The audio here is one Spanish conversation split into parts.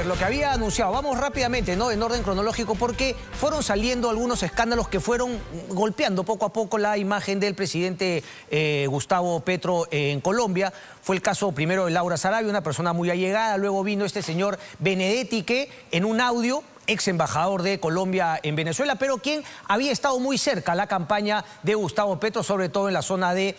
lo que había anunciado, vamos rápidamente, ¿no? En orden cronológico, porque fueron saliendo algunos escándalos que fueron golpeando poco a poco la imagen del presidente Gustavo Petro en Colombia. Fue el caso primero de Laura Sarabia, una persona muy allegada, luego vino este señor Benedetti, que en un audio, ex embajador de Colombia en Venezuela, pero quien había estado muy cerca a la campaña de Gustavo Petro, sobre todo en la zona de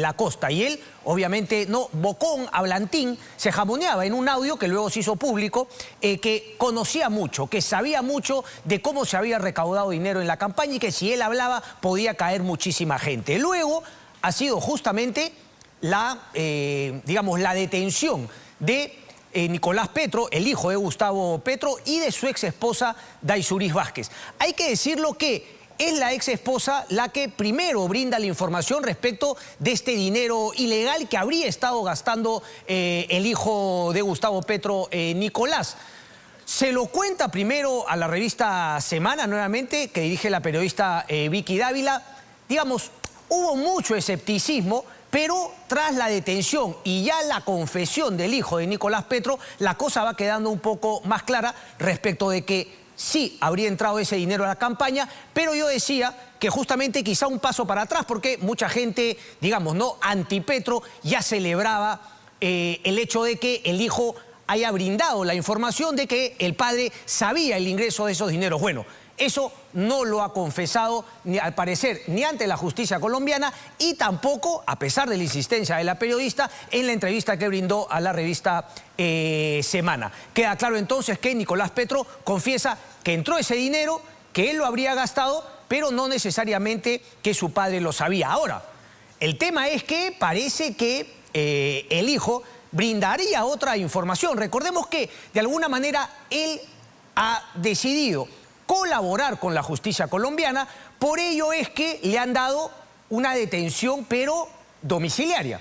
la costa. Y él, obviamente, no, bocón, hablantín, se jamoneaba en un audio que luego se hizo público, que conocía mucho, que sabía mucho de cómo se había recaudado dinero en la campaña y que si él hablaba podía caer muchísima gente. Luego ha sido justamente la, digamos, la detención de Nicolás Petro, el hijo de Gustavo Petro, y de su ex esposa Daysuris Vázquez. Hay que decirlo que es la ex esposa la que primero brinda la información respecto de este dinero ilegal que habría estado gastando el hijo de Gustavo Petro, Nicolás. Se lo cuenta primero a la revista Semana, nuevamente, que dirige la periodista Vicky Dávila. Digamos, hubo mucho escepticismo, pero tras la detención y ya la confesión del hijo de Nicolás Petro, la cosa va quedando un poco más clara respecto de que sí habría entrado ese dinero a la campaña, pero yo decía que justamente quizá un paso para atrás, porque mucha gente, digamos, no anti-Petro, ya celebraba el hecho de que el hijo haya brindado la información de que el padre sabía el ingreso de esos dineros. Bueno, eso no lo ha confesado, al parecer, ni ante la justicia colombiana y tampoco, a pesar de la insistencia de la periodista, en la entrevista que brindó a la revista Semana. Queda claro entonces que Nicolás Petro confiesa que entró ese dinero, que él lo habría gastado, pero no necesariamente que su padre lo sabía. Ahora, el tema es que parece que el hijo brindaría otra información. Recordemos que, de alguna manera, él ha decidido colaborar con la justicia colombiana, por ello es que le han dado una detención, pero domiciliaria,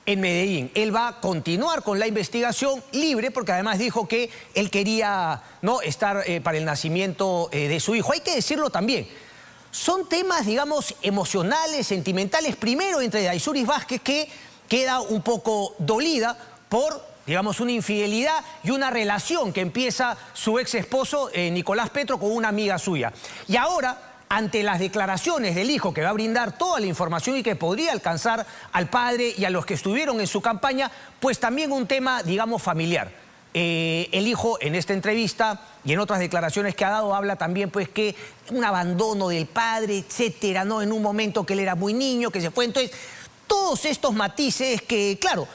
en Medellín. Él va a continuar con la investigación libre, porque además dijo que él quería, ¿no?, estar para el nacimiento de su hijo. Hay que decirlo también, son temas, digamos, emocionales, sentimentales, primero entre Daysuris Vázquez, que queda un poco dolida por, digamos, una infidelidad y una relación que empieza su ex esposo, Nicolás Petro, con una amiga suya. Y ahora, ante las declaraciones del hijo, que va a brindar toda la información y que podría alcanzar al padre y a los que estuvieron en su campaña, pues también un tema, digamos, familiar. El hijo, en esta entrevista y en otras declaraciones que ha dado, habla también, pues, que un abandono del padre, etcétera, ¿no?, en un momento que él era muy niño, que se fue. Entonces, todos estos matices que, claro,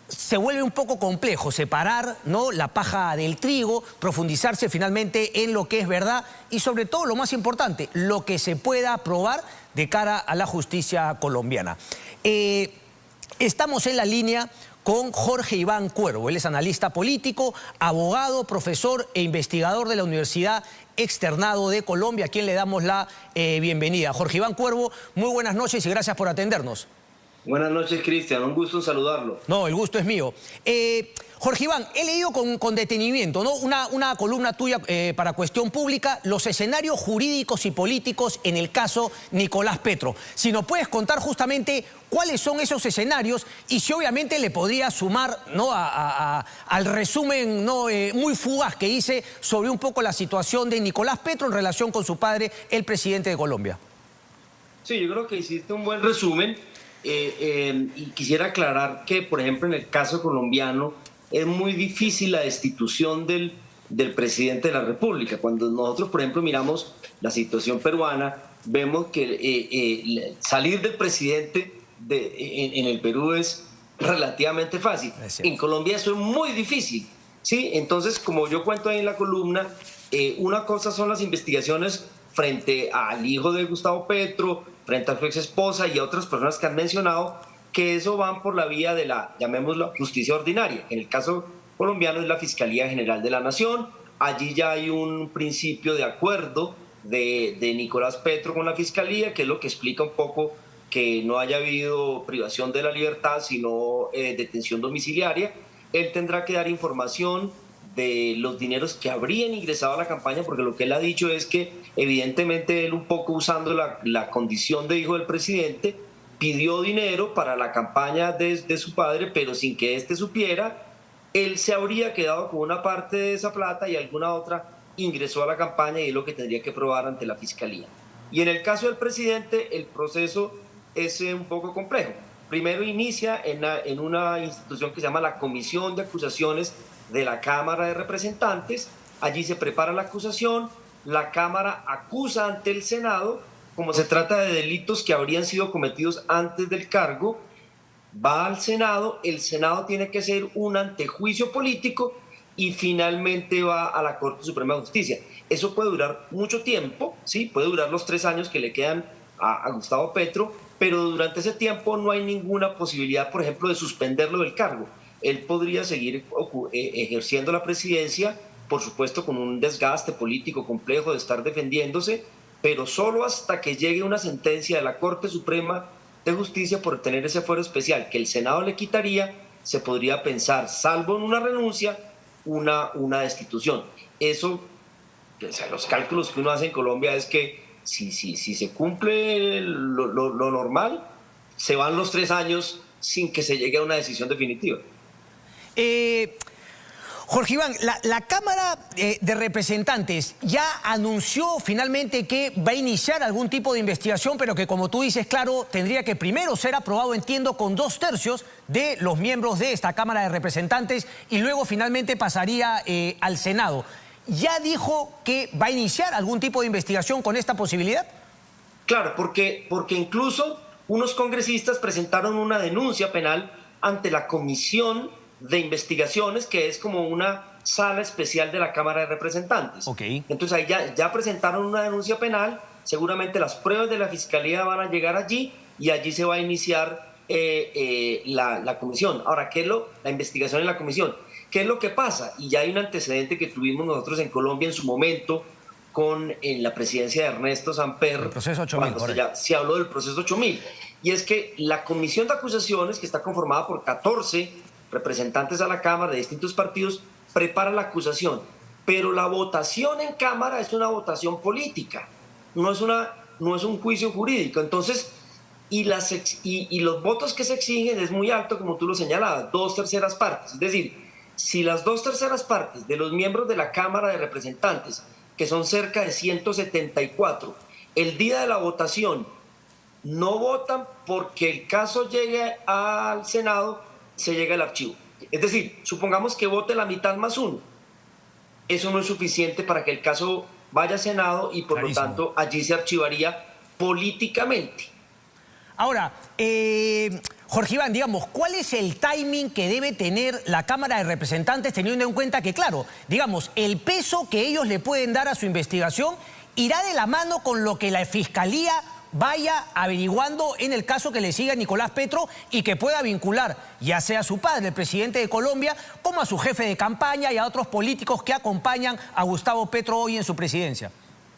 se vuelve un poco complejo separar, ¿no?, la paja del trigo, profundizarse finalmente en lo que es verdad y, sobre todo, lo más importante, lo que se pueda probar de cara a la justicia colombiana. Estamos en la línea con Jorge Iván Cuervo. Él es analista político, abogado, profesor e investigador de la Universidad Externado de Colombia, a quien le damos la bienvenida. Jorge Iván Cuervo, muy buenas noches y gracias por atendernos. Buenas noches, Cristian. Un gusto en saludarlo. No, el gusto es mío. Jorge Iván, he leído con detenimiento, ¿no?, una columna tuya para Cuestión Pública, los escenarios jurídicos y políticos en el caso Nicolás Petro. Si nos puedes contar justamente cuáles son esos escenarios y si obviamente le podría sumar, ¿no?, al resumen, ¿no?, muy fugaz que hice sobre un poco la situación de Nicolás Petro en relación con su padre, el presidente de Colombia. Sí, yo creo que hiciste un buen resumen. Y quisiera aclarar que, por ejemplo, en el caso colombiano es muy difícil la destitución del presidente de la República. Cuando nosotros, por ejemplo, miramos la situación peruana, vemos que salir del presidente en el Perú es relativamente fácil. En Colombia eso es muy difícil, ¿sí? Entonces, como yo cuento ahí en la columna, una cosa son las investigaciones frente al hijo de Gustavo Petro, frente a su ex esposa y a otras personas que han mencionado, que eso van por la vía de la, llamémoslo, justicia ordinaria. En el caso colombiano es la Fiscalía General de la Nación. Allí ya hay un principio de acuerdo de Nicolás Petro con la Fiscalía, que es lo que explica un poco que no haya habido privación de la libertad, sino detención domiciliaria. Él tendrá que dar información de los dineros que habrían ingresado a la campaña, porque lo que él ha dicho es que evidentemente él, un poco usando la condición de hijo del presidente, pidió dinero para la campaña de su padre, pero sin que éste supiera, él se habría quedado con una parte de esa plata y alguna otra ingresó a la campaña y es lo que tendría que probar ante la Fiscalía. Y en el caso del presidente, el proceso es un poco complejo. Primero inicia en una institución que se llama la Comisión de Acusaciones de la Cámara de Representantes. Allí se prepara la acusación, la Cámara acusa ante el Senado, como se trata de delitos que habrían sido cometidos antes del cargo, va al Senado, el Senado tiene que hacer un antejuicio político y finalmente va a la Corte Suprema de Justicia. Eso puede durar mucho tiempo, ¿sí? Puede durar los 3 años que le quedan a Gustavo Petro, pero durante ese tiempo no hay ninguna posibilidad, por ejemplo, de suspenderlo del cargo. Él podría seguir ejerciendo la presidencia, por supuesto con un desgaste político complejo de estar defendiéndose, pero solo hasta que llegue una sentencia de la Corte Suprema de Justicia por tener ese fuero especial que el Senado le quitaría, se podría pensar, salvo en una renuncia, una destitución. Eso, o sea, los cálculos que uno hace en Colombia es que si se cumple lo normal, se van los 3 años sin que se llegue a una decisión definitiva. Jorge Iván, la Cámara de Representantes ya anunció finalmente que va a iniciar algún tipo de investigación, pero que, como tú dices, claro, tendría que primero ser aprobado, entiendo, con 2/3 de los miembros de esta Cámara de Representantes y luego finalmente pasaría al Senado. ¿Ya dijo que va a iniciar algún tipo de investigación con esta posibilidad? Claro, porque incluso unos congresistas presentaron una denuncia penal ante la Comisión de Investigaciones, que es como una sala especial de la Cámara de Representantes. Okay. Entonces ahí ya presentaron una denuncia penal, seguramente las pruebas de la Fiscalía van a llegar allí y allí se va a iniciar la comisión. Ahora, ¿qué es la investigación en la comisión? ¿Qué es lo que pasa? Y ya hay un antecedente que tuvimos nosotros en Colombia en su momento en la presidencia de Ernesto Samper, el proceso 8000, cuando se habló del proceso 8000. Y es que la comisión de acusaciones, que está conformada por 14 representantes a la Cámara de distintos partidos, prepara la acusación, pero la votación en Cámara es una votación política, no es un juicio jurídico. Entonces, y los votos que se exigen es muy alto, como tú lo señalabas, 2/3 partes. Es decir, si las 2/3 partes de los miembros de la Cámara de Representantes, que son cerca de 174, el día de la votación no votan porque el caso llegue al Senado, se llega al archivo. Es decir, supongamos que vote la mitad más 1. Eso no es suficiente para que el caso vaya al Senado y por Clarísimo. lo tanto allí se archivaría políticamente. Ahora, Jorge Iván, digamos, ¿cuál es el timing que debe tener la Cámara de Representantes teniendo en cuenta que, claro, digamos, el peso que ellos le pueden dar a su investigación irá de la mano con lo que la Fiscalía vaya averiguando en el caso que le siga a Nicolás Petro y que pueda vincular ya sea a su padre, el presidente de Colombia, como a su jefe de campaña y a otros políticos que acompañan a Gustavo Petro hoy en su presidencia?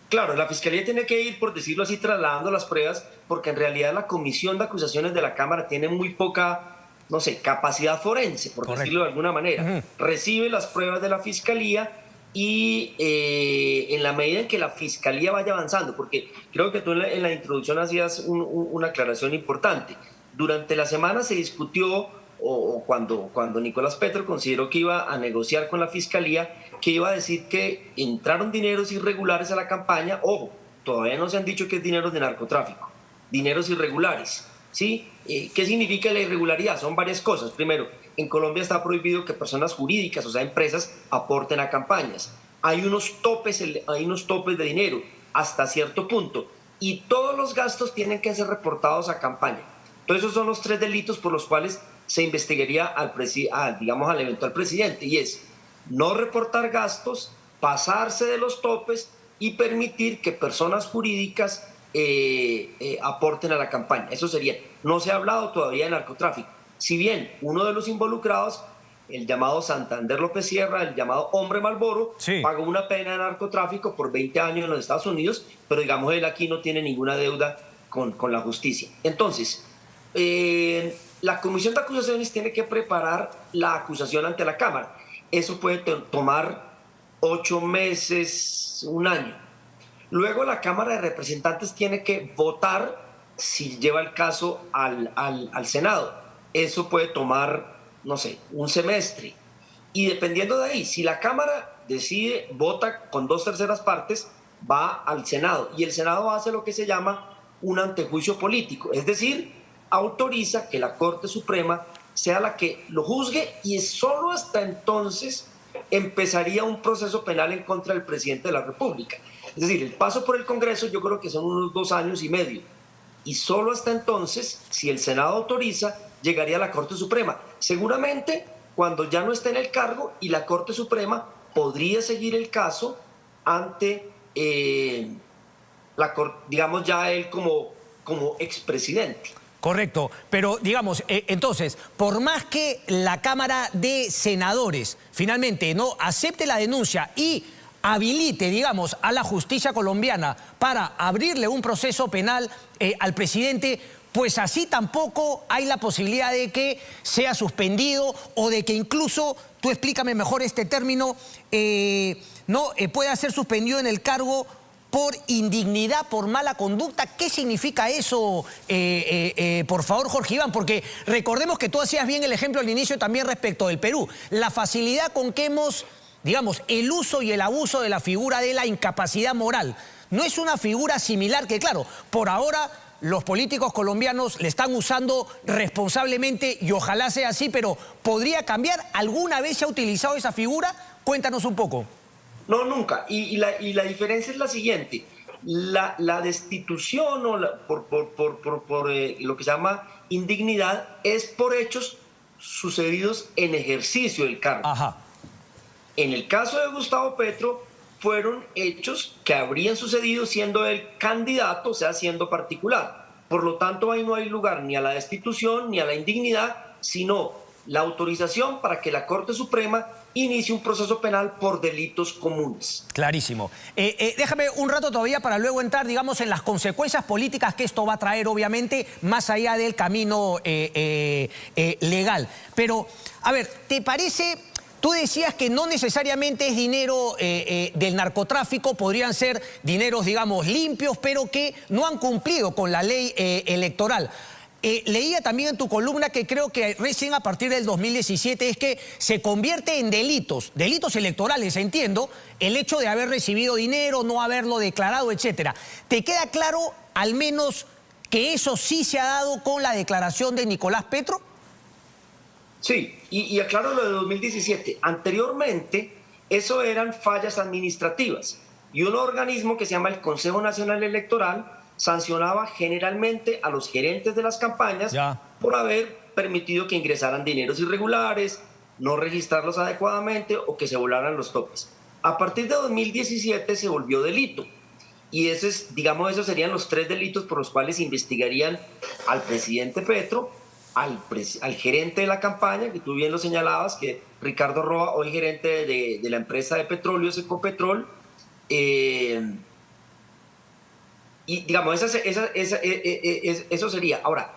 Claro, la Fiscalía tiene que ir, por decirlo así, trasladando las pruebas, porque en realidad la Comisión de Acusaciones de la Cámara tiene muy poca, no sé, capacidad forense, por Correcto. decirlo de alguna manera. Recibe las pruebas de la Fiscalía y en la medida en que la Fiscalía vaya avanzando, porque creo que tú en la introducción hacías una aclaración importante. Durante la semana se discutió, o cuando Nicolás Petro consideró que iba a negociar con la Fiscalía, que iba a decir que entraron dineros irregulares a la campaña. Ojo, todavía no se han dicho que es dinero de narcotráfico, dineros irregulares, ¿sí? ¿Qué significa la irregularidad? Son varias cosas. Primero, en Colombia está prohibido que personas jurídicas, o sea, empresas, aporten a campañas. Hay unos topes de dinero hasta cierto punto y todos los gastos tienen que ser reportados a campaña. Entonces, esos son los 3 delitos por los cuales se investigaría al eventual presidente, y es no reportar gastos, pasarse de los topes y permitir que personas jurídicas aporten a la campaña. Eso sería. No se ha hablado todavía de narcotráfico. Si bien uno de los involucrados, el llamado Santander López Sierra, el llamado Hombre Malboro, sí, pagó una pena de narcotráfico por 20 años en los Estados Unidos, pero digamos él aquí no tiene ninguna deuda con la justicia. Entonces, la Comisión de Acusaciones tiene que preparar la acusación ante la Cámara. Eso puede tomar 8 meses, 1 año. Luego la Cámara de Representantes tiene que votar si lleva el caso al Senado. Eso puede tomar, no sé, 1 semestre. y dependiendo de ahí, si la Cámara decide, vota con 2/3 partes, va al Senado, y el Senado hace lo que se llama un antejuicio político, es decir, autoriza que la Corte Suprema sea la que lo juzgue, y solo hasta entonces empezaría un proceso penal en contra del presidente de la República. Es decir, el paso por el Congreso yo creo que son unos 2 años y medio, y solo hasta entonces, si el Senado autoriza, llegaría a la Corte Suprema. Seguramente cuando ya no esté en el cargo, y la Corte Suprema podría seguir el caso ante digamos ya él como expresidente. Correcto, pero digamos, entonces, por más que la Cámara de Senadores finalmente no acepte la denuncia y habilite, digamos, a la justicia colombiana para abrirle un proceso penal al presidente, pues así tampoco hay la posibilidad de que sea suspendido o de que incluso, tú explícame mejor este término, pueda ser suspendido en el cargo por indignidad, por mala conducta. ¿Qué significa eso, por favor, Jorge Iván? Porque recordemos que tú hacías bien el ejemplo al inicio también respecto del Perú. La facilidad con que hemos, digamos, el uso y el abuso de la figura de la incapacidad moral. No es una figura similar que, claro, por ahora los políticos colombianos le están usando responsablemente y ojalá sea así, pero ¿podría cambiar? ¿Alguna vez se ha utilizado esa figura? Cuéntanos un poco. No, nunca. Y la diferencia es la siguiente. La destitución o por lo que se llama indignidad es por hechos sucedidos en ejercicio del cargo. Ajá. En el caso de Gustavo Petro, fueron hechos que habrían sucedido siendo el candidato, o sea, siendo particular. Por lo tanto, ahí no hay lugar ni a la destitución ni a la indignidad, sino la autorización para que la Corte Suprema inicie un proceso penal por delitos comunes. Clarísimo. Déjame un rato todavía para luego entrar, digamos, en las consecuencias políticas que esto va a traer, obviamente, más allá del camino legal. Pero, a ver, ¿te parece? Tú decías que no necesariamente es dinero del narcotráfico, podrían ser dineros, digamos, limpios, pero que no han cumplido con la ley electoral. Leía también en tu columna que creo que recién a partir del 2017 es que se convierte en delitos electorales, entiendo, el hecho de haber recibido dinero, no haberlo declarado, etcétera. ¿Te queda claro al menos que eso sí se ha dado con la declaración de Nicolás Petro? Sí, y aclaro lo de 2017. Anteriormente, eso eran fallas administrativas y un organismo que se llama el Consejo Nacional Electoral sancionaba generalmente a los gerentes de las campañas por haber permitido que ingresaran dineros irregulares, no registrarlos adecuadamente o que se volaran los topes. A partir de 2017 se volvió delito y esos serían los 3 delitos por los cuales investigarían al presidente Petro, al gerente de la campaña, que tú bien lo señalabas, que Ricardo Roa, hoy gerente de la empresa de petróleo, Ecopetrol, y digamos, eso sería. Ahora,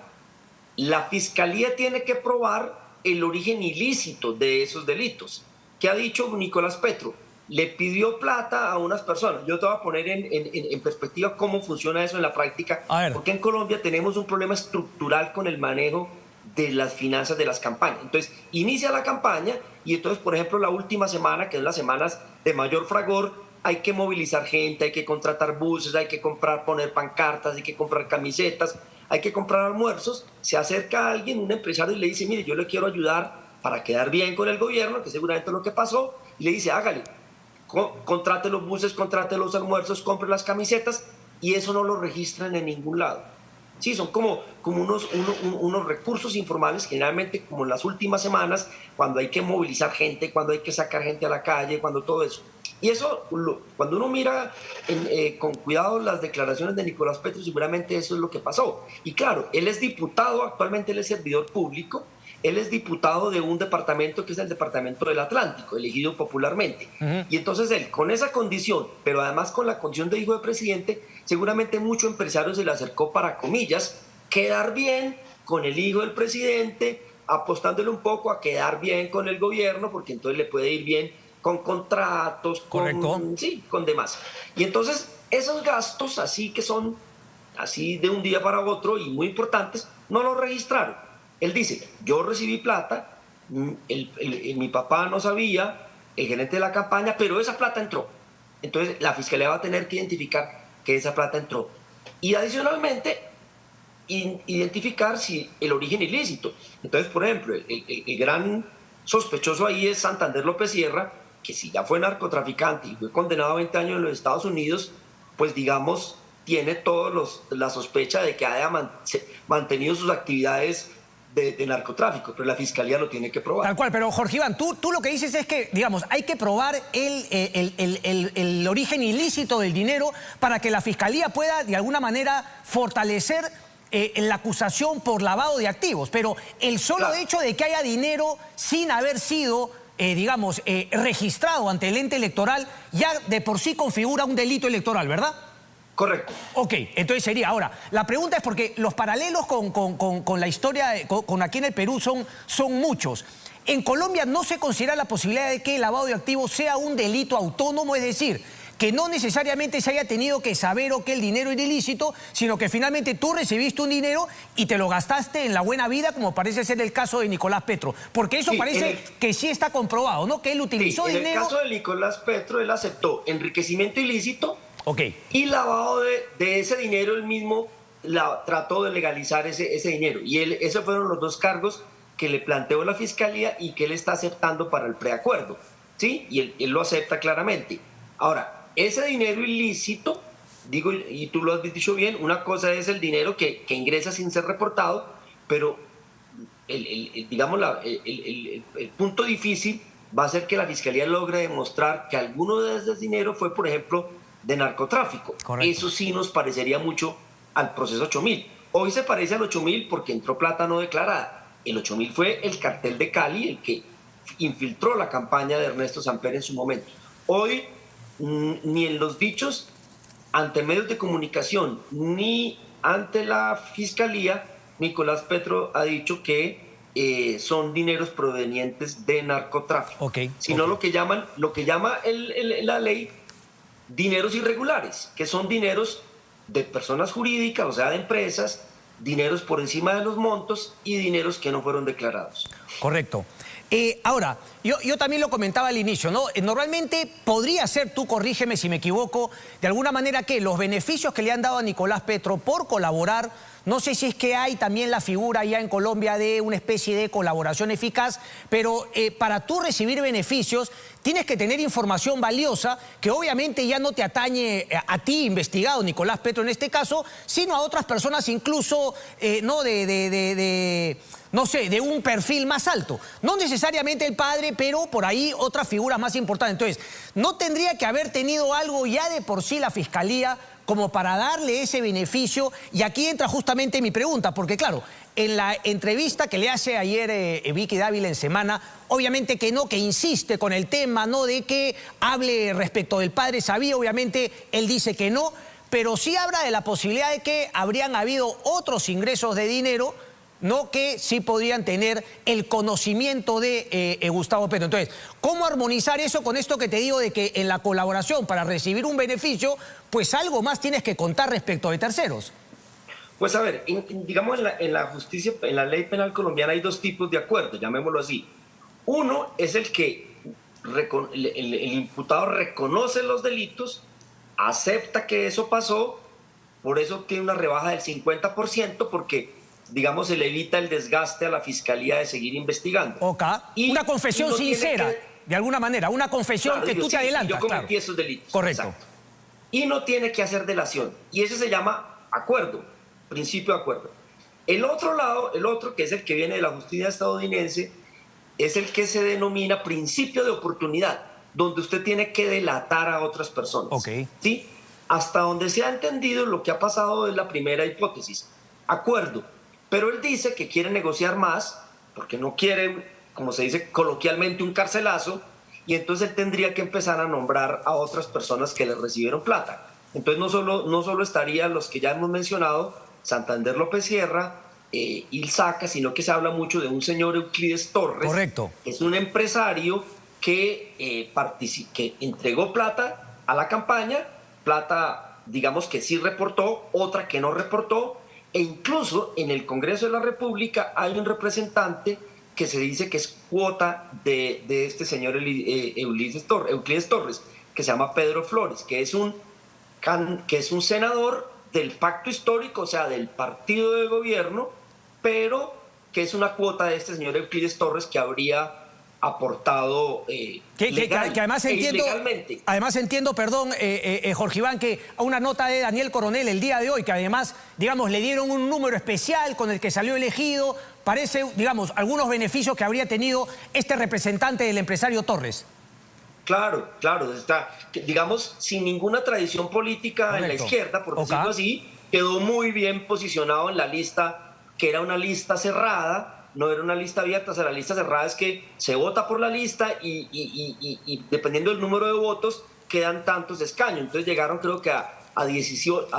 la Fiscalía tiene que probar el origen ilícito de esos delitos. ¿Qué ha dicho Nicolás Petro? Le pidió plata a unas personas. Yo te voy a poner en perspectiva cómo funciona eso en la práctica, porque en Colombia tenemos un problema estructural con el manejo de las finanzas de las campañas. Entonces, inicia la campaña y entonces, por ejemplo, la última semana, que es las semanas de mayor fragor, hay que movilizar gente, hay que contratar buses, hay que poner pancartas, hay que comprar camisetas, hay que comprar almuerzos. Se acerca a alguien, un empresario, y le dice, mire, yo le quiero ayudar para quedar bien con el gobierno, que seguramente es lo que pasó, y le dice, hágale, contrate los buses, contrate los almuerzos, compre las camisetas, y eso no lo registran en ningún lado. Sí, son como unos recursos informales, generalmente como en las últimas semanas, cuando hay que movilizar gente, cuando hay que sacar gente a la calle, cuando todo eso. Y eso, cuando uno mira con cuidado las declaraciones de Nicolás Petro, seguramente eso es lo que pasó. Y claro, él es diputado, actualmente él es servidor público, él es diputado de un departamento que es el Departamento del Atlántico, elegido popularmente. Y entonces él, con esa condición, pero además con la condición de hijo de presidente, seguramente mucho empresario se le acercó para, comillas, quedar bien con el hijo del presidente, apostándole un poco a quedar bien con el gobierno, porque entonces le puede ir bien con contratos, con demás. Y entonces esos gastos así que son así de un día para otro y muy importantes, no los registraron. Él dice, yo recibí plata, mi papá no sabía, el gerente de la campaña, pero esa plata entró. Entonces la fiscalía va a tener que identificar que esa plata entró. Y adicionalmente, identificar si el origen ilícito. Entonces, por ejemplo, el gran sospechoso ahí es Santander López Sierra, que si ya fue narcotraficante y fue condenado a 20 años en los Estados Unidos, pues digamos, tiene todos la sospecha de que haya mantenido sus actividades de narcotráfico, pero la fiscalía lo tiene que probar. Tal cual, pero Jorge Iván, tú lo que dices es que, digamos, hay que probar el origen ilícito del dinero para que la fiscalía pueda, de alguna manera, fortalecer la acusación por lavado de activos. Pero el solo hecho de que haya dinero sin haber sido, digamos, registrado ante el ente electoral, ya de por sí configura un delito electoral, ¿verdad? Correcto. Ok, entonces sería. Ahora, la pregunta es porque los paralelos con la historia, con aquí en el Perú son muchos. En Colombia no se considera la posibilidad de que el lavado de activos sea un delito autónomo, es decir, que no necesariamente se haya tenido que saber o que el dinero era ilícito, sino que finalmente tú recibiste un dinero y te lo gastaste en la buena vida, como parece ser el caso de Nicolás Petro. Porque eso parece que sí está comprobado, ¿no? Que él utilizó dinero... En el caso de Nicolás Petro, él aceptó enriquecimiento ilícito. Okay. Y lavado de ese dinero, él mismo trató de legalizar ese dinero. Y esos fueron los dos cargos que le planteó la fiscalía y que él está aceptando para el preacuerdo, ¿sí? Y él lo acepta claramente. Ahora, ese dinero ilícito, digo, y tú lo has dicho bien, una cosa es el dinero que ingresa sin ser reportado, pero digamos, el punto difícil va a ser que la fiscalía logre demostrar que alguno de esos dinero fue, por ejemplo, de narcotráfico. Correcto. Eso sí nos parecería mucho al proceso 8000. Hoy se parece al 8000 porque entró plata no declarada. El 8000 fue el cartel de Cali el que infiltró la campaña de Ernesto Samper en su momento. Hoy, ni en los dichos ante medios de comunicación, ni ante la fiscalía, Nicolás Petro ha dicho que son dineros provenientes de narcotráfico. Sino lo que llama la ley dineros irregulares, que son dineros de personas jurídicas, o sea, de empresas, dineros por encima de los montos y dineros que no fueron declarados. Correcto. Ahora, yo también lo comentaba al inicio, ¿no? Normalmente podría ser, tú corrígeme si me equivoco, de alguna manera que los beneficios que le han dado a Nicolás Petro por colaborar, no sé si es que hay también la figura ya en Colombia de una especie de colaboración eficaz, pero para tú recibir beneficios tienes que tener información valiosa que obviamente ya no te atañe a ti, investigado, Nicolás Petro en este caso, sino a otras personas incluso, no no sé, de un perfil más alto. No necesariamente el padre, pero por ahí otras figuras más importantes. Entonces, ¿no tendría que haber tenido algo ya de por sí la Fiscalía como para darle ese beneficio? Y aquí entra justamente mi pregunta, porque claro, en la entrevista que le hace ayer Vicky Dávila en Semana, obviamente que no, que insiste con el tema, ¿no?, de que hable respecto del padre Sabí, obviamente él dice que no, pero sí habla de la posibilidad de que habrían habido otros ingresos de dinero, no, que sí podrían tener el conocimiento de Gustavo Petro. Entonces, ¿cómo armonizar eso con esto que te digo de que en la colaboración para recibir un beneficio, pues algo más tienes que contar respecto de terceros? Pues a ver, digamos en la justicia, en la ley penal colombiana hay dos tipos de acuerdos, llamémoslo así. Uno es el que el imputado reconoce los delitos, acepta que eso pasó, por eso tiene una rebaja del 50%, porque digamos, se le evita el desgaste a la fiscalía de seguir investigando. Una confesión sincera, de alguna manera, una confesión, claro, que tú te adelantas. Yo cometí esos delitos. Correcto. Exacto. Y no tiene que hacer delación. Y ese se llama acuerdo, principio de acuerdo. El otro lado, el otro, que es el que viene de la justicia estadounidense, es el que se denomina principio de oportunidad, donde usted tiene que delatar a otras personas. ¿Sí? Hasta donde se ha entendido, lo que ha pasado es la primera hipótesis, acuerdo. Pero él dice que quiere negociar más, porque no quiere, como se dice coloquialmente, un carcelazo, y entonces él tendría que empezar a nombrar a otras personas que le recibieron plata. Entonces no solo estarían los que ya hemos mencionado, Santander López Sierra, Ilzaca, sino que se habla mucho de un señor Euclides Torres. Correcto. Que es un empresario que entregó plata a la campaña, plata, digamos, que sí reportó, otra que no reportó, e incluso en el Congreso de la República hay un representante que se dice que es cuota de este señor Euclides Torres, que se llama Pedro Flores, que es un senador del pacto histórico, o sea, del partido de gobierno, pero que es una cuota de este señor Euclides Torres que habría aportado que además ilegalmente. Además entiendo, perdón, Jorge Iván, que a una nota de Daniel Coronel el día de hoy, que además, digamos, le dieron un número especial con el que salió elegido, parece, digamos, algunos beneficios que habría tenido este representante del empresario Torres. Claro, está, digamos, sin ninguna tradición política. Correcto. En la izquierda, por decirlo así, quedó muy bien posicionado en la lista, que era una lista cerrada, no era una lista abierta. O sea, la lista cerrada es que se vota por la lista y dependiendo del número de votos quedan tantos escaños. Entonces llegaron creo que a 18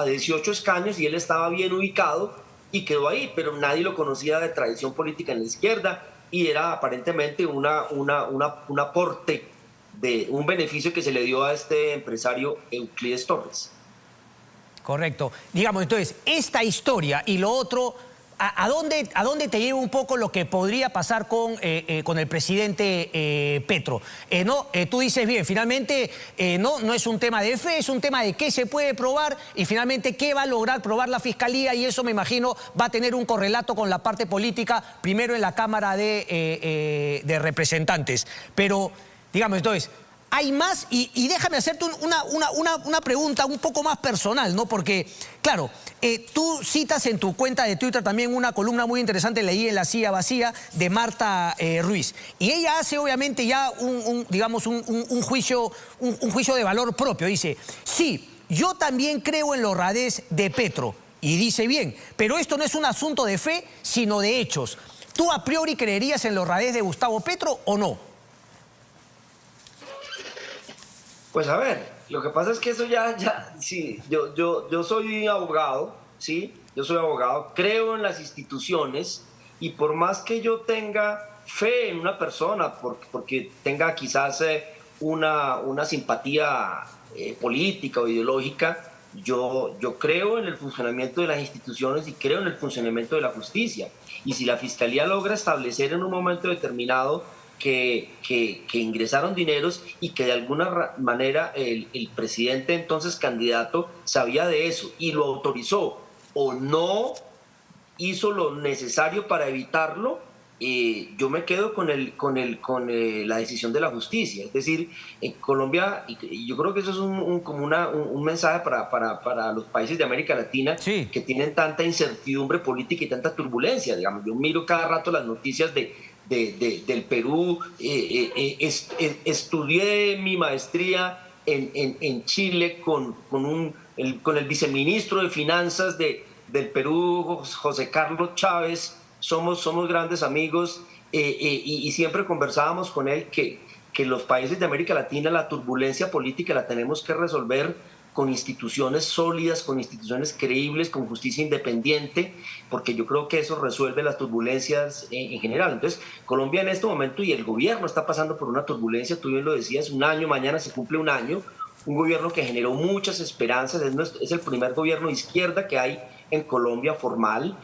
escaños y él estaba bien ubicado y quedó ahí, pero nadie lo conocía de tradición política en la izquierda y era aparentemente un aporte de un beneficio que se le dio a este empresario Euclides Torres. Correcto. Digamos, entonces, esta historia y lo otro, ¿a dónde te lleva un poco lo que podría pasar con el presidente Petro? Tú dices bien, finalmente no es un tema de fe, es un tema de qué se puede probar y finalmente qué va a lograr probar la Fiscalía, y eso me imagino va a tener un correlato con la parte política, primero en la Cámara de Representantes. Pero, digamos, entonces, hay más, y déjame hacerte una pregunta un poco más personal, ¿no? Porque, claro, tú citas en tu cuenta de Twitter también una columna muy interesante, leí en La Silla Vacía, de Marta Ruiz. Y ella hace, obviamente, ya un juicio de valor propio. Dice, sí, yo también creo en la honradez de Petro. Y dice bien, pero esto no es un asunto de fe, sino de hechos. ¿Tú a priori creerías en la honradez de Gustavo Petro o no? Pues a ver, lo que pasa es que eso sí, yo soy abogado, ¿sí? Yo soy abogado, creo en las instituciones y por más que yo tenga fe en una persona, porque tenga quizás una simpatía política o ideológica, yo creo en el funcionamiento de las instituciones y creo en el funcionamiento de la justicia. Y si la Fiscalía logra establecer en un momento determinado que ingresaron dineros y que de alguna manera el presidente entonces candidato sabía de eso y lo autorizó o no hizo lo necesario para evitarlo, yo me quedo con la decisión de la justicia. Es decir, en Colombia, y yo creo que eso es como un mensaje para los países de América Latina, sí, que tienen tanta incertidumbre política y tanta turbulencia. Digamos, yo miro cada rato las noticias del Perú, estudié mi maestría en Chile con el viceministro de Finanzas del Perú, José Carlos Chávez. Somos grandes amigos y siempre conversábamos con él que los países de América Latina la turbulencia política la tenemos que resolver con instituciones sólidas, con instituciones creíbles, con justicia independiente, porque yo creo que eso resuelve las turbulencias en general. Entonces, Colombia en este momento y el gobierno está pasando por una turbulencia, tú bien lo decías, un año, mañana se cumple un año, un gobierno que generó muchas esperanzas, es el primer gobierno de izquierda que hay en Colombia formal,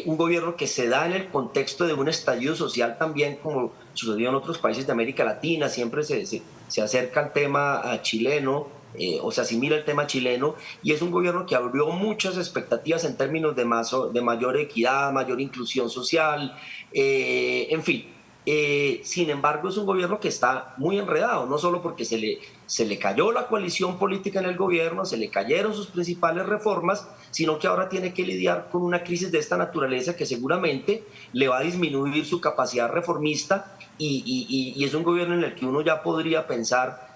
un gobierno que se da en el contexto de un estallido social también, como sucedió en otros países de América Latina, siempre se acerca al tema chileno, o se asimila el tema chileno, y es un gobierno que abrió muchas expectativas en términos de mayor equidad, mayor inclusión social, en fin. Sin embargo, es un gobierno que está muy enredado, no solo porque se le cayó la coalición política en el gobierno, se le cayeron sus principales reformas, sino que ahora tiene que lidiar con una crisis de esta naturaleza que seguramente le va a disminuir su capacidad reformista y es un gobierno en el que uno ya podría pensar,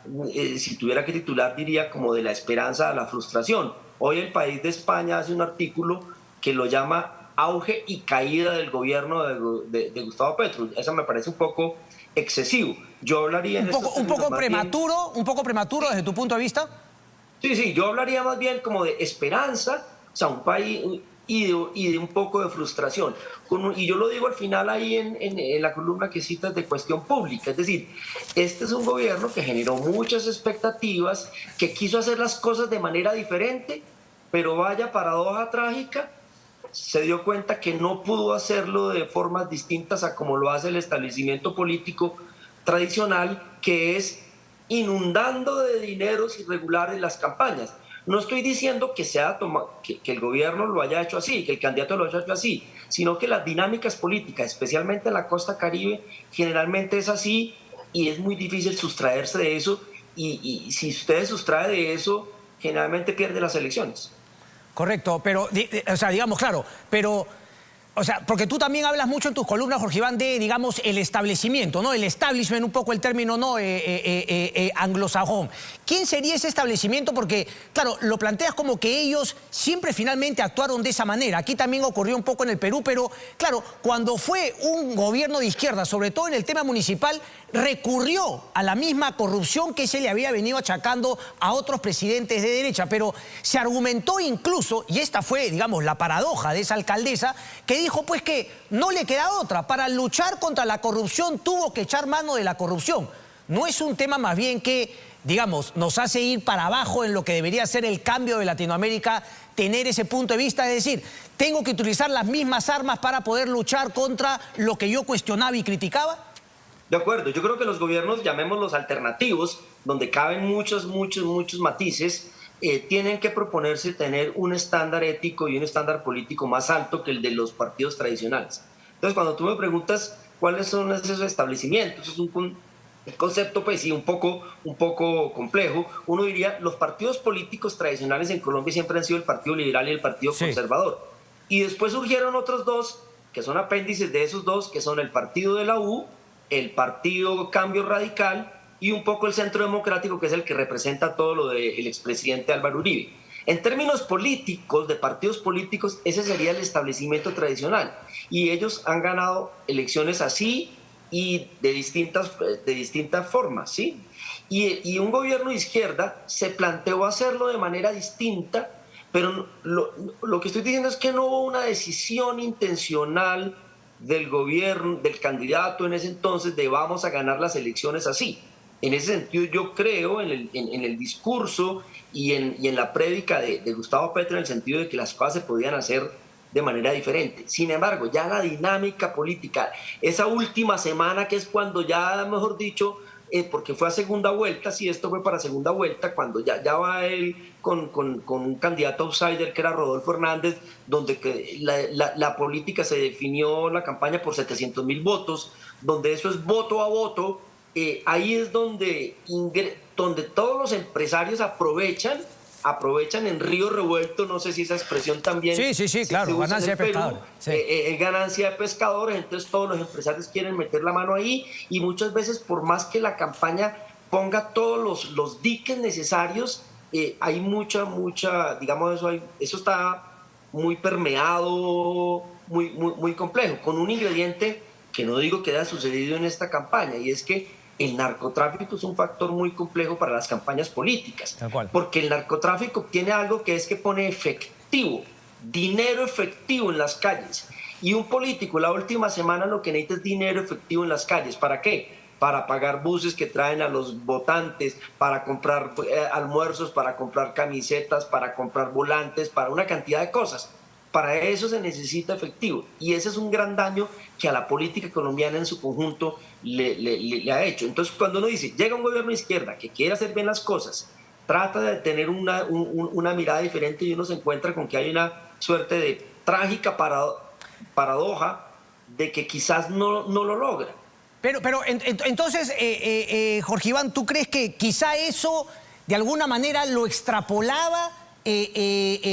si tuviera que titular, diría como de la esperanza a la frustración. Hoy el País de España hace un artículo que lo llama auge y caída del gobierno de Gustavo Petro. Eso me parece un poco excesivo. Yo hablaría un poco prematuro desde tu punto de vista. Sí, yo hablaría más bien como de esperanza, o sea, un país y de un poco de frustración. Y yo lo digo al final ahí en la columna que citas de Cuestión Pública. Es decir, este es un gobierno que generó muchas expectativas, que quiso hacer las cosas de manera diferente, pero vaya paradoja trágica, se dio cuenta que no pudo hacerlo de formas distintas a como lo hace el establecimiento político tradicional, que es inundando de dineros irregulares las campañas. No estoy diciendo que el gobierno lo haya hecho así, que el candidato lo haya hecho así, sino que las dinámicas políticas, especialmente en la costa caribe, generalmente es así y es muy difícil sustraerse de eso. Y si usted se sustrae de eso, generalmente pierde las elecciones. Correcto, pero, o sea, digamos, claro, pero, o sea, porque tú también hablas mucho en tus columnas, Jorge Iván, de, digamos, el establecimiento, ¿no? El establishment, un poco el término, ¿no? Anglosajón. ¿Quién sería ese establecimiento? Porque, claro, lo planteas como que ellos siempre finalmente actuaron de esa manera. Aquí también ocurrió un poco en el Perú, pero, claro, cuando fue un gobierno de izquierda, sobre todo en el tema municipal, recurrió a la misma corrupción que se le había venido achacando a otros presidentes de derecha, pero se argumentó incluso, y esta fue, digamos, la paradoja de esa alcaldesa, que dijo pues que no le queda otra, para luchar contra la corrupción tuvo que echar mano de la corrupción. ¿No es un tema más bien que, digamos, nos hace ir para abajo en lo que debería ser el cambio de Latinoamérica, tener ese punto de vista, es decir, tengo que utilizar las mismas armas para poder luchar contra lo que yo cuestionaba y criticaba? De acuerdo, yo creo que los gobiernos, llamémoslos alternativos, donde caben muchos matices, tienen que proponerse tener un estándar ético y un estándar político más alto que el de los partidos tradicionales. Entonces, cuando tú me preguntas cuáles son esos establecimientos, es un concepto, pues sí, un poco complejo. Uno diría, los partidos políticos tradicionales en Colombia siempre han sido el Partido Liberal y el Partido Conservador. Y después surgieron otros dos, que son apéndices de esos dos, que son el Partido de la U, el Partido Cambio Radical y un poco el Centro Democrático, que es el que representa todo lo del expresidente Álvaro Uribe. En términos políticos, de partidos políticos, ese sería el establecimiento tradicional. Y ellos han ganado elecciones así y de distintas formas, ¿sí? Y un gobierno de izquierda se planteó hacerlo de manera distinta, pero lo que estoy diciendo es que no hubo una decisión intencional del gobierno, del candidato en ese entonces, de vamos a ganar las elecciones así. En ese sentido, yo creo en el discurso y en la prédica de Gustavo Petro, en el sentido de que las cosas se podían hacer de manera diferente. Sin embargo, ya la dinámica política, esa última semana, que es cuando ya, mejor dicho, porque fue a segunda vuelta, si esto fue para segunda vuelta, cuando ya va él con un candidato outsider que era Rodolfo Hernández, donde la política se definió, la campaña, por 700.000 votos, donde eso es voto a voto. Ahí es donde todos los empresarios aprovechan en río revuelto, no sé si esa expresión también... Sí, claro, ganancia de pescadores. Ganancia de pescadores, entonces todos los empresarios quieren meter la mano ahí, y muchas veces, por más que la campaña ponga todos los diques necesarios, hay mucha, digamos, eso está muy permeado, muy complejo, con un ingrediente que no digo que haya sucedido en esta campaña, y es que el narcotráfico es un factor muy complejo para las campañas políticas, porque el narcotráfico tiene algo que es que pone efectivo, dinero efectivo en las calles, y un político la última semana lo que necesita es dinero efectivo en las calles. ¿Para qué? Para pagar buses que traen a los votantes, para comprar almuerzos, para comprar camisetas, para comprar volantes, para una cantidad de cosas. Para eso se necesita efectivo, y ese es un gran daño que a la política colombiana en su conjunto le ha hecho. Entonces, cuando uno dice, llega un gobierno de izquierda que quiere hacer bien las cosas, trata de tener una mirada diferente, y uno se encuentra con que hay una suerte de trágica paradoja de que quizás no lo logra. Pero entonces, Jorge Iván, ¿tú crees que quizá eso de alguna manera lo extrapolaba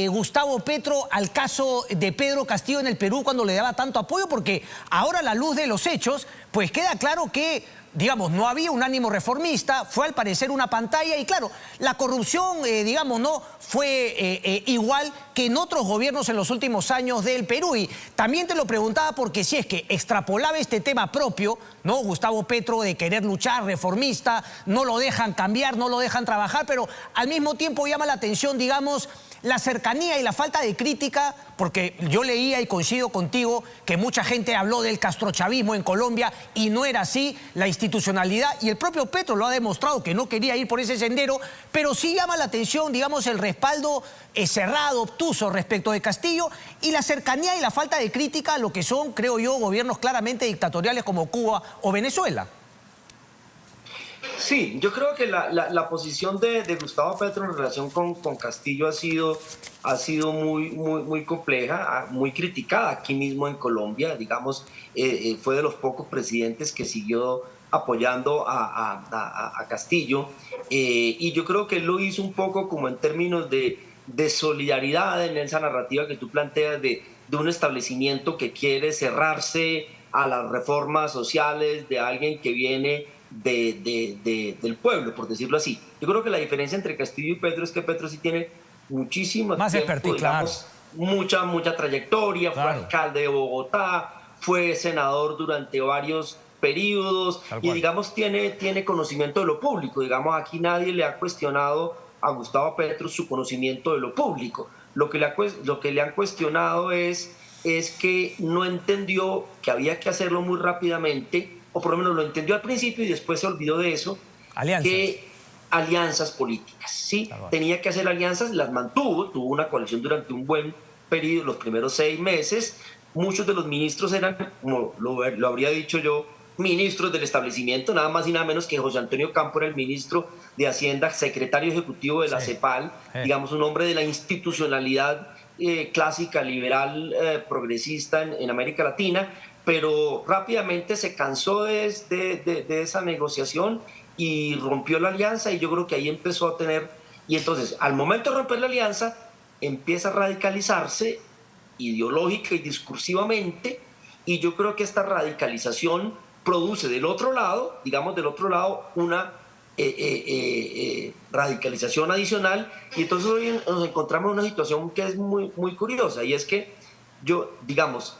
Gustavo Petro al caso de Pedro Castillo en el Perú, cuando le daba tanto apoyo? Porque ahora, a la luz de los hechos, pues queda claro que, digamos, no había un ánimo reformista, fue al parecer una pantalla, y claro, la corrupción, digamos, no fue igual que en otros gobiernos en los últimos años del Perú. Y también te lo preguntaba porque si es que extrapolaba este tema propio, ¿no? Gustavo Petro, de querer luchar, reformista, no lo dejan cambiar, no lo dejan trabajar, pero al mismo tiempo llama la atención, digamos, La cercanía y la falta de crítica, porque yo leía y coincido contigo que mucha gente habló del castrochavismo en Colombia y no era así, la institucionalidad, y el propio Petro lo ha demostrado que no quería ir por ese sendero, pero sí llama la atención, digamos, el respaldo cerrado, obtuso respecto de Castillo, y la cercanía y la falta de crítica a lo que son, creo yo, gobiernos claramente dictatoriales como Cuba o Venezuela. Sí, yo creo que la posición de Gustavo Petro en relación con Castillo ha sido muy compleja, muy criticada aquí mismo en Colombia. Digamos, fue de los pocos presidentes que siguió apoyando a Castillo, y yo creo que él lo hizo un poco como en términos de solidaridad en esa narrativa que tú planteas de un establecimiento que quiere cerrarse a las reformas sociales de alguien que viene del pueblo, por decirlo así. Yo creo que la diferencia entre Castillo y Petro es que Petro sí tiene muchísimo más tiempo, expertise, digamos, claro. mucha trayectoria, claro. Fue alcalde de Bogotá, fue senador durante varios periodos y digamos tiene conocimiento de lo público. Digamos, aquí nadie le ha cuestionado a Gustavo Petro su conocimiento de lo público. Lo que le han cuestionado es que no entendió que había que hacerlo muy rápidamente, o por lo menos lo entendió al principio y después se olvidó de eso. Alianzas políticas, ¿sí? Claro. Tenía que hacer alianzas, las mantuvo, tuvo una coalición durante un buen periodo, los primeros 6 meses. Muchos de los ministros eran, como lo habría dicho yo, ministros del establecimiento, nada más y nada menos que José Antonio Campo era el ministro de Hacienda, secretario ejecutivo de la CEPAL, digamos un hombre de la institucionalidad clásica, liberal, progresista en América Latina, pero rápidamente se cansó de esa negociación y rompió la alianza, y yo creo que ahí empezó a tener, y entonces al momento de romper la alianza empieza a radicalizarse ideológica y discursivamente, y yo creo que esta radicalización produce del otro lado, digamos del otro lado, una radicalización adicional, y entonces hoy nos encontramos en una situación que es muy curiosa, y es que digamos,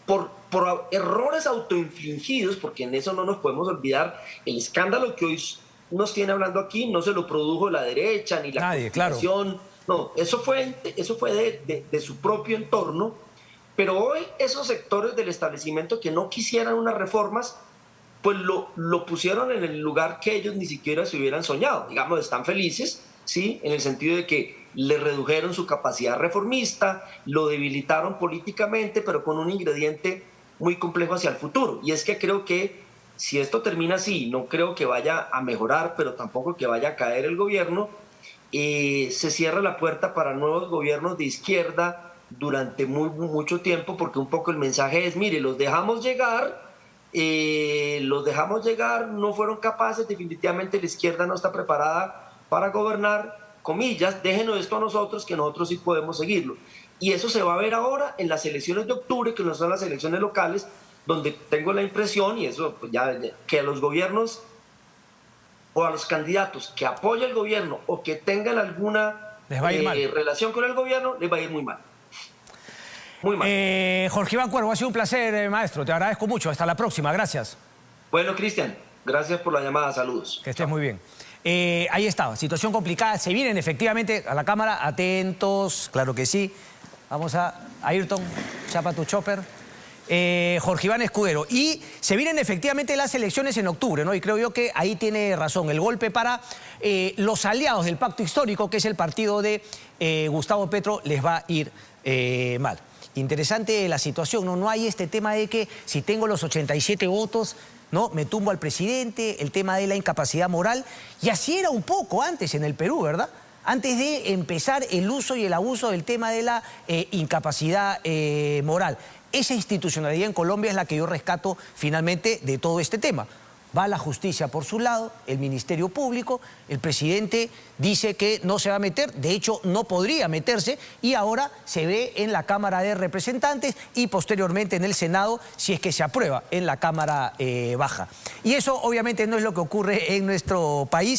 por errores autoinfligidos, porque en eso no nos podemos olvidar, el escándalo que hoy nos tiene hablando aquí no se lo produjo la derecha ni la conspiración, claro. No, eso fue de su propio entorno, pero hoy esos sectores del establecimiento que no quisieran unas reformas, pues lo pusieron en el lugar que ellos ni siquiera se hubieran soñado. Digamos, están felices, ¿sí? En el sentido de que le redujeron su capacidad reformista, lo debilitaron políticamente, pero con un ingrediente muy complejo hacia el futuro. Y es que creo que si esto termina así, no creo que vaya a mejorar, pero tampoco que vaya a caer el gobierno. Se cierra la puerta para nuevos gobiernos de izquierda durante mucho tiempo, porque un poco el mensaje es, mire, los dejamos llegar, no fueron capaces, definitivamente la izquierda no está preparada para gobernar, comillas, déjenos esto a nosotros, que nosotros sí podemos seguirlo. Y eso se va a ver ahora en las elecciones de octubre, que no son las elecciones locales, donde tengo la impresión, y eso pues que a los gobiernos o a los candidatos que apoyen el gobierno o que tengan alguna relación con el gobierno, les va a ir muy mal. Muy mal. Jorge Iván Cuervo, ha sido un placer, maestro. Te agradezco mucho. Hasta la próxima. Gracias. Bueno, Cristian, gracias por la llamada. Saludos. Que estés muy bien. Ahí estaba. Situación complicada. Se vienen efectivamente a la cámara. Atentos. Claro que sí. Vamos a Ayrton. Chapa tu chopper. Jorge Iván Escudero. Y se vienen efectivamente las elecciones en octubre, ¿no? Y creo yo que ahí tiene razón. El golpe para los aliados del pacto histórico, que es el partido de Gustavo Petro, les va a ir mal. Interesante la situación, ¿no? No hay este tema de que si tengo los 87 votos, ¿no?, me tumbo al presidente, el tema de la incapacidad moral. Y así era un poco antes en el Perú, ¿verdad? Antes de empezar el uso y el abuso del tema de la incapacidad moral. Esa institucionalidad en Colombia es la que yo rescato finalmente de todo este tema. Va la justicia por su lado, el Ministerio Público, el presidente dice que no se va a meter, de hecho no podría meterse, y ahora se ve en la Cámara de Representantes y posteriormente en el Senado, si es que se aprueba en la Cámara Baja. Y eso obviamente no es lo que ocurre en nuestro país.